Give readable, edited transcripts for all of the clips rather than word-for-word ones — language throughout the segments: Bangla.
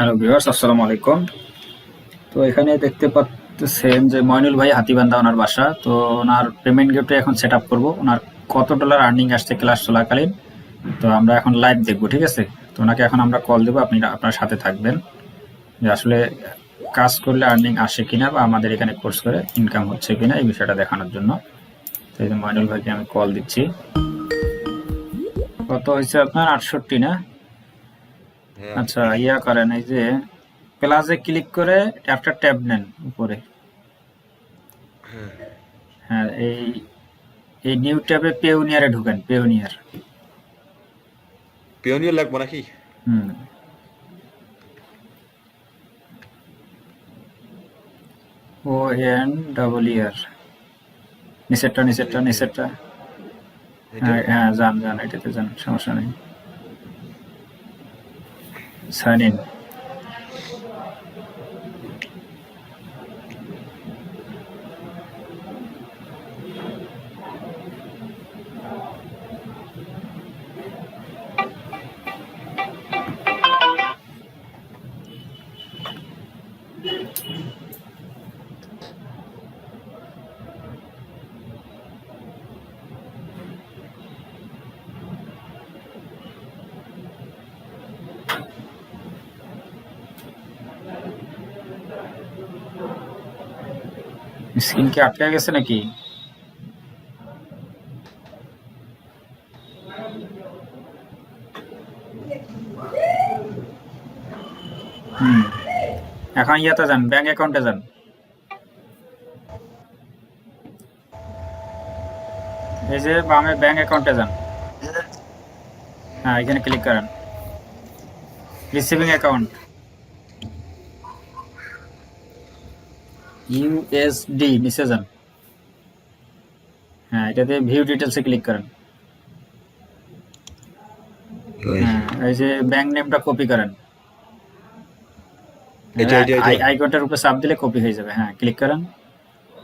হ্যালো ভিউয়ার্স, আসসালামু আলাইকুম। তো এখানে দেখতে পাচ্ছেন যে মইনুল ভাই হাতিবান্ধা ওনার বাসা। তো ওনার পেমেন্ট গেটওয়ে এখন সেট আপ করবো। ওনার কত ডলার আর্নিং আসছে ক্লাস চলাকালীন, তো আমরা এখন লাইভ দেখবো, ঠিক আছে? তো ওনাকে এখন আমরা কল দেবো, আপনি আপনার সাথে থাকবেন যে আসলে কাজ করলে আর্নিং আসে কিনা বা আমাদের এখানে কোর্স করে ইনকাম হচ্ছে কিনা এই বিষয়টা দেখানোর জন্য। তো এই যে মইনুল ভাইকে আমি কল দিচ্ছি। কত হয়েছে আপনার? 68 না? হ্যাঁ, আচ্ছা, 68 ইয়া করেন, এই যে প্লাসে ক্লিক করে একটা ট্যাব নেন উপরে। হ্যাঁ, হ্যাঁ, এই এই নিউ ট্যাবে পেওনিয়ারে ঢুকেন, পেওনিয়ার। পিওনিয়র লাগবো নাকি? হুম, ও এন ডাবল ইয়ার, নিচেরটা নিচেরটা এই নিচেরটা। এটা হ্যাঁ হ্যাঁ, যান যান, এটাতে যান, সমস্যা নেই। Sign in. স্ক্রিন কি আটকে গেছে নাকি? হুম, এখন ইয়াতে যান, ব্যাংক অ্যাকাউন্টে যান। এই যে বামে ব্যাংক অ্যাকাউন্টে যান। হ্যাঁ, এখানে ক্লিক করেন, রিসিভিং অ্যাকাউন্ট ইউএসডি, নিচে যান। হ্যাঁ, এটাতে ভিউ ডিটেলসে ক্লিক করেন। ওই হ্যাঁ, এই যে ব্যাংক নেমটা কপি করেন। এটা আইকনটার উপরে চাপ দিলে কপি হয়ে যাবে। হ্যাঁ, ক্লিক করেন।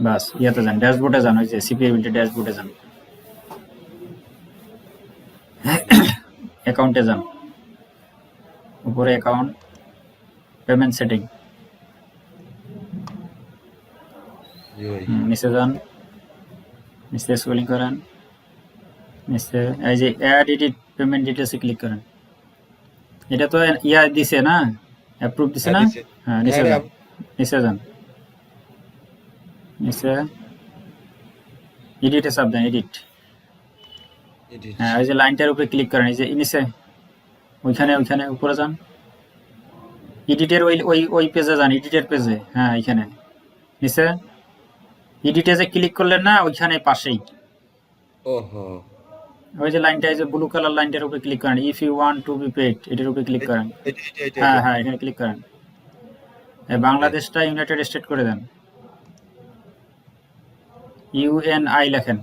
বাস, ইয়াতে যান, ড্যাশবোর্ডে যান, ওই যে সিপিএবিলিটি ড্যাশবোর্ডে যান, অ্যাকাউন্টে যান, উপরে অ্যাকাউন্ট, পেমেন্ট সেটিং, ওই নিচে যান, নিচে স্ক্রলিং করেন, নিচে এই যে অ্যাড এডিট পেমেন্ট ডিটেলসে ক্লিক করেন। এটা তো ইয়া দিছে না, অ্যাপ্রুভ দিছে হ্যাঁ না? দিছে। হ্যাঁ, হ্যাঁ নিচে রে যান, নিচে যান, নিচে এডিটে চাপ দেন, এডিট। এডিট হ্যাঁ, ওই যে লাইনটার উপরে ক্লিক করেন, এই যে নিচে, ওইখানে ওইখানে উপরে যান, এডিটের ওই ওই ওই পেজে যান, এডিটের পেজে। হ্যাঁ, এখানে নিচে এডিটে যে ক্লিক করলেন না, ওইখানে পাশেই ওহো ওই যে লাইনটা, এই যে ব্লু কালার লাইনটার উপরে ক্লিক করেন, if you want to be paid, এটার উপরে ক্লিক করেন। হ্যাঁ এটা হ্যাঁ, এখানে ক্লিক করেন। বাংলাদেশটা ইউনাইটেড স্টেট করে দেন, ইউএনআই লেখেন,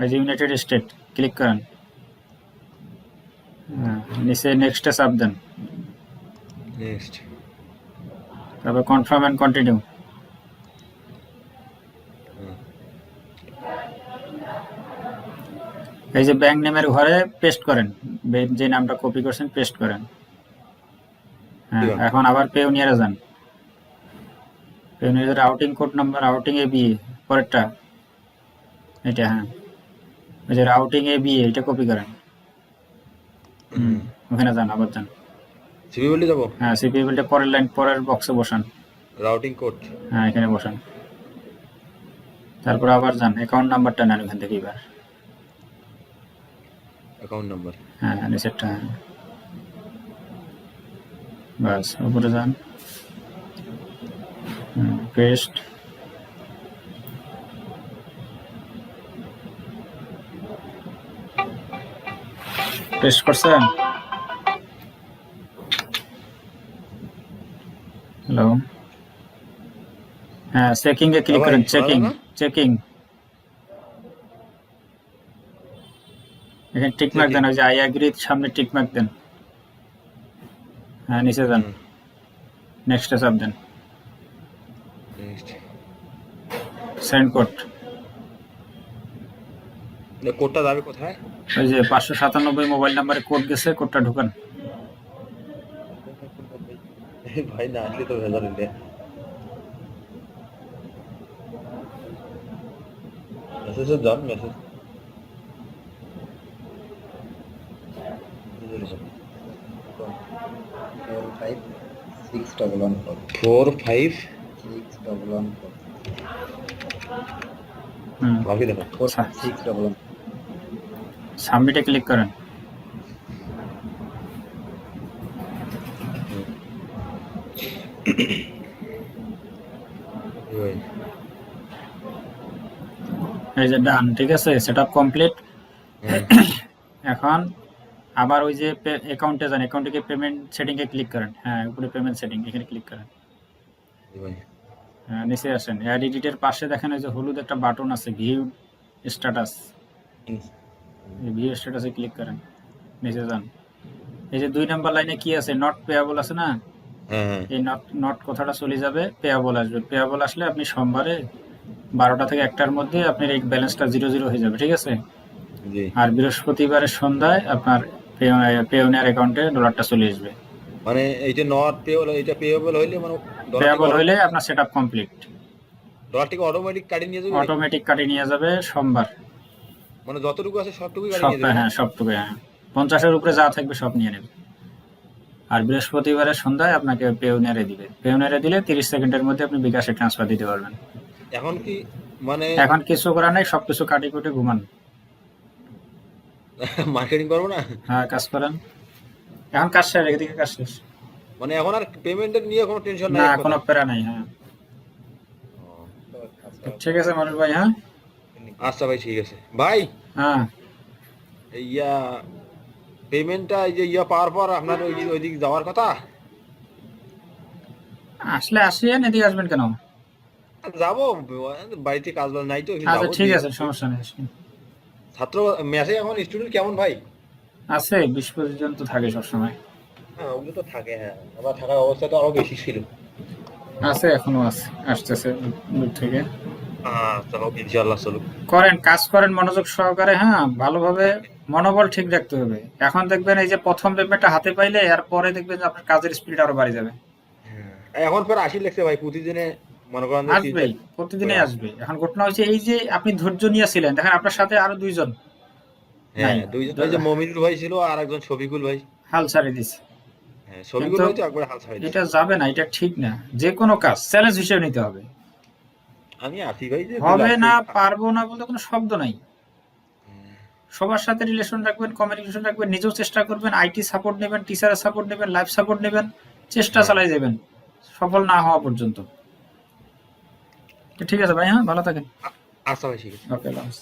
ওই যে ইউনাইটেড স্টেট, ক্লিক করেন। হ্যাঁ, নিচে নেক্সটে চাপ দেন, নেক্সট তারপর কনফার্ম অ্যান্ড কন্টিনিউ। এই যে ব্যাংক নেমের ঘরে পেস্ট করেন, যে নামটা কপি করছেন পেস্ট করেন। হ্যাঁ, দিলাম এখন আবার পেওনিয়ারে যান, পেওনিয়ারে outing code number, outing A B, পরেরটা এটা। হ্যাঁ, ওই যে রাউটিং এ বি, এটা কপি করেন। ওখানে যান, আবার যান। সিবি বলতে যাব হ্যাঁ, সিপি বিলটা পরের লাইন, পরের বক্সে বসান। রাউটিং কোড হ্যাঁ, এখানে বসান। তারপর আবার যান, অ্যাকাউন্ট নাম্বারটা নেন ওখান থেকে এবার। অ্যাকাউন্ট নাম্বার হ্যাঁ হ্যাঁ, নিচেরটা। হ্যাঁ, বাস, উপরে যান, পেস্ট। পেস্ট করছেন? হ্যালো, হ্যাঁ, চেকিং এ ক্লিক ভাই করেন, শোনা চেকিং, যায় না? চেকিং। এখানে টিক মার্ক চেকিং দেন, ওই যে আই এগ্রি সামনে টিক মার্ক দেন। হ্যাঁ, নিচে যান, নেক্সটে চাপ দেন, নেক্সট সেন্ড কোড। কোডটা যাবে কোথায়? ওই যে 597 মোবাইল নাম্বারে কোড গেছে, কোডটা ঢুকান। ভাই না আসলে তো ভেজাল হইলে। মেসেজে যান, মেসেজ 4561114 4-5 6114 বাকি দেখো। 4611 সাবমিটে ক্লিক করেন। ভাই এই যে ডান, ঠিক আছে, সেটআপ কমপ্লিট। এখন আবার ওই যে অ্যাকাউন্টে যান, অ্যাকাউন্টে গিয়ে পেমেন্ট সেটিং এ ক্লিক করেন। হ্যাঁ, উপরে পেমেন্ট সেটিং, এখানে ক্লিক করেন। ভাই হ্যাঁ, নিচে আসেন, অ্যাড এডিটের পাশে দেখেন ওই যে হলুদ একটা বাটন আছে, ভিউ স্ট্যাটাস। ভিউ স্ট্যাটাসে ক্লিক করেন, নিচে যান। এই যে 2 নাম্বার লাইনে কি আছে, নট পেয়াবল আছে না? হ্যাঁ এই নট কথাটা চলে যাবে, পেয়াবল আসবে। পেয়াবল আসলে আপনি সোমবারে 12টা থেকে 1টার মধ্যে আপনার এই ব্যালেন্সটা 0 হয়ে যাবে, ঠিক আছে? জি। আর বৃহস্পতিবারের সন্ধ্যায় আপনার পেওনিয়ার অ্যাকাউন্টে ডলারটা চলে আসবে। মানে এইটা নট পেয়েবল, এটা পেয়েবল হইলে মানে পেয়াবল হইলে আপনার সেটআপ কমপ্লিট। ডলারটিকে অটোমেটিক কাটিয়ে নিয়ে যাবে। অটোমেটিক কাটিয়ে নিয়ে যাবে সোমবার। মানে যতটুকু আছে সবটুকুই কাটিয়ে সব, নিয়ে যাবে। হ্যাঁ সবটুকু, হ্যাঁ 50-এর উপরে যা থাকবে সব নিয়ে নেবে। আর বৃহস্পতিবারের সন্ধ্যায় আপনাকে পেওনিয়ারে দিবে। পেওনিয়ারে দিলে 30 সেকেন্ডের মধ্যে আপনি বিকাশে ট্রান্সফার দিতে পারবেন। এখন কি মানে এখন কিছু করার নাই, সবকিছু কাটি কুটে ঘুমান। মার্কেটিং করবো না? হ্যাঁ, কাজ করেন। এখন কাজ শেষ, এদিকে কাজ শেষ। মানে এখন আর পেমেন্টের নিয়ে কোনো টেনশন নাই না, এক কোনো কথায়। প্যারা নাই। হ্যাঁ, ঠিক আছে মানুষ ভাই। হ্যাঁ আচ্ছা ভাই, ঠিক আছে ভাই। হ্যাঁ, ইয়া পেমেন্টটা এই যে ইয়া পাওয়ার পর আপনার ওইদিক যাওয়ার কথা। আসলে আসেন, এদিকে আসবেন কেন? যাবো, বাড়িতে কাজ বাজ নাই তো, আচ্ছা যাবো। ঠিক আছে, সমস্যা নেই, আসেন। ছাত্র মেসে এখন স্টুডেন্ট কেমন ভাই? আছে 20-25 জন তো থাকে সবসময়। হ্যাঁ, ওগুলো তো থাকে। হ্যাঁ, আমার থাকার অবস্থা তো আরো বেশি ছিল। আছে, এখনো আছে, আসতেছে দূর থেকে। চলো ইনশাআল্লাহ, চলো করেন, কাজ করেন মনোযোগ সহকারে। হ্যাঁ, ভালোভাবে মনোবল ঠিক রাখতে হবে। এখন দেখবেন এই যে প্রথম পেমেন্টটা হাতে পাইলে আর পরে দেখবেন যে আপনার কাজের স্পিড আরো বাড়ে যাবে। হ্যাঁ, এখন পর 80 লাগছে ভাই প্রতিদিনে, মনে করেন যে আসবেই, প্রতিদিনই আসবে। এখন ঘটনা হচ্ছে এই যে আপনি ধৈর্য নিয়েছিলেন, দেখেন আপনার সাথে আরো 2 জন নাই, হ্যাঁ, দুইজন, ওই যে মমিনুল ভাই ছিল আর একজন শফিকুল ভাই। হাল ছাড়িয়ে দিছে। হ্যাঁ, শফিকুল কিন্তু ভাই তো একবার হাল ছাড়াই দিয়েছে। এটা যাবে না, এটা ঠিক না। যে কোনো কাজ চ্যালেঞ্জ হিসেবে নিতে হবে। আমি আছি ভাই, যে হবে দিলাম না, সেই- পারবো না বলতে কোনো শব্দ নাই। সবার সাথে রিলেশন রাখবেন, কমিউনিকেশন রাখবেন, নিজেও চেষ্টা করবেন, আইটি সাপোর্ট নেবেন, টিচারের সাপোর্ট নেবেন, লাইফ সাপোর্ট নেবেন, চেষ্টা হ্যাঁ। চালাই যাবেন সফল না হওয়া পর্যন্ত। তো ঠিক আছে ভাই, হ্যাঁ ভালো থাকেন। আচ্ছা ভাই, ঠিক আছে। ওকে, আল্লাহ হাফেজ।